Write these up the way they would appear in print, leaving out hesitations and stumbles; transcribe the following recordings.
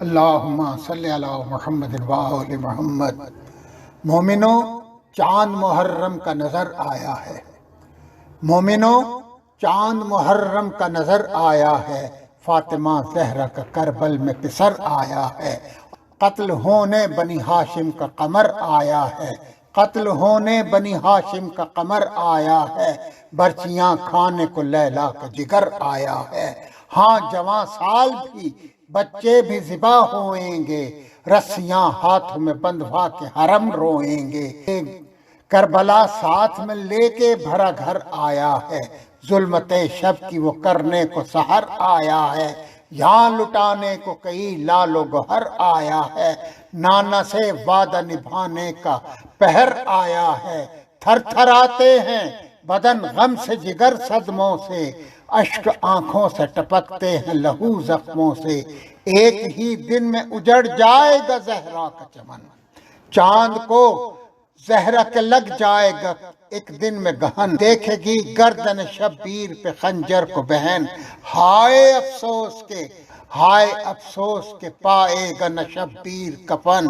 اللہم صلی علی محمد وآل محمد۔ مومنو، چاند محرم کا نظر آیا ہے۔ مومنو، چاند محرم کا نظر آیا ہے۔ فاطمہ زہرا کا کربل میں پسر آیا ہے۔ قتل ہونے بنی ہاشم کا قمر آیا ہے۔ قتل ہونے بنی ہاشم کا قمر آیا ہے۔ برچیاں کھانے کو لیلا کا جگر آیا ہے۔ ہاں جوان سال بھی بچے بھی ذبح ہوئیں گے، رسیاں ہاتھ میں بندھوا کے حرم روئیں گے۔ کربلا ساتھ میں لے کے بھرا گھر آیا ہے، ظلمت شب کی وہ کرنے کو سحر آیا ہے۔ یہاں لٹانے کو کئی لال و گوہر آیا ہے، نانا سے وعدہ نبھانے کا پہر آیا ہے۔ تھر تھر آتے ہیں بدن غم سے، جگر صدموں سے، اشک آنکھوں سے ٹپکتے ہیں لہو زخموں سے۔ ایک ہی دن میں اجڑ جائے گا زہرا کا چمن، چاند کو زہرا کے لگ جائے گا ایک دن میں گہن۔ دیکھے گی گردن شبیر پہ خنجر کو بہن، ہائے افسوس کے پائے گا نہ شبیر کفن۔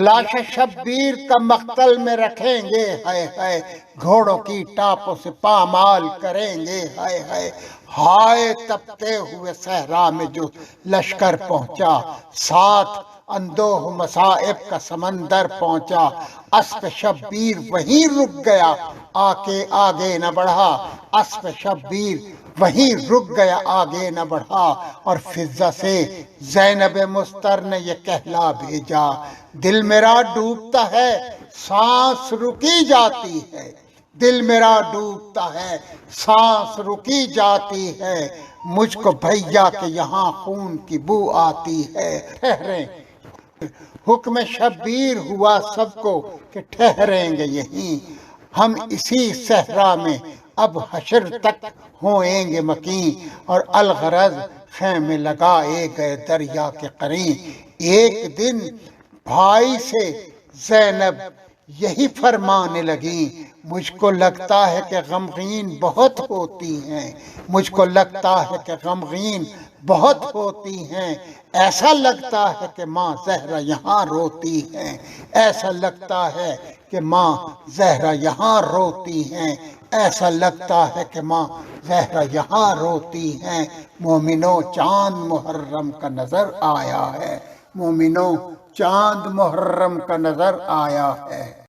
لاش شبیر کا مقتل میں رکھیں گے، ہائے ہائے گھوڑوں کی ٹاپوں سے پامال کریں گے، ہائے ہائے ہائے تپتے ہوئے صحرا میں جو لشکر پہنچا، ساتھ اندوہ مصائب کا سمندر پہنچا۔ اسب شبیر وہیں رک گیا، آگے نہ بڑھا، اسب شبیر وہیں رک گیا، آگے نہ بڑھا۔ اور فضہ سے زینب مستر نے یہ کہلا بھیجا، دل میرا ڈوبتا ہے سانس رکی جاتی ہے، دل میرا ڈوبتا ہے سانس رکی جاتی ہے، مجھ کو بھیا کے یہاں خون کی بو آتی ہے۔ ٹھہریں، حکم شبیر ہوا سب کو کہ ٹھہریں گے یہیں، ہم اسی صحرا میں اب حشر تک ہوئیں گے مقیم۔ اور الغرض خیمے لگائے گئے دریا کے قریب۔ ایک دن بھائی سے زینب یہی فرمانے لگی، مجھ کو لگتا ہے کہ غمگین بہت ہوتی ہیں، مجھ کو لگتا ہے کہ غمگین بہت ہوتی ہیں۔ ایسا لگتا ہے کہ ماں زہرا یہاں روتی ہیں، ایسا لگتا ہے کہ ماں زہرا یہاں روتی ہیں، ایسا لگتا ہے کہ ماں زہرا یہاں روتی ہیں۔ مومنو، چاند محرم کا نظر آیا ہے۔ مومنو، چاند محرم کا نظر آیا ہے۔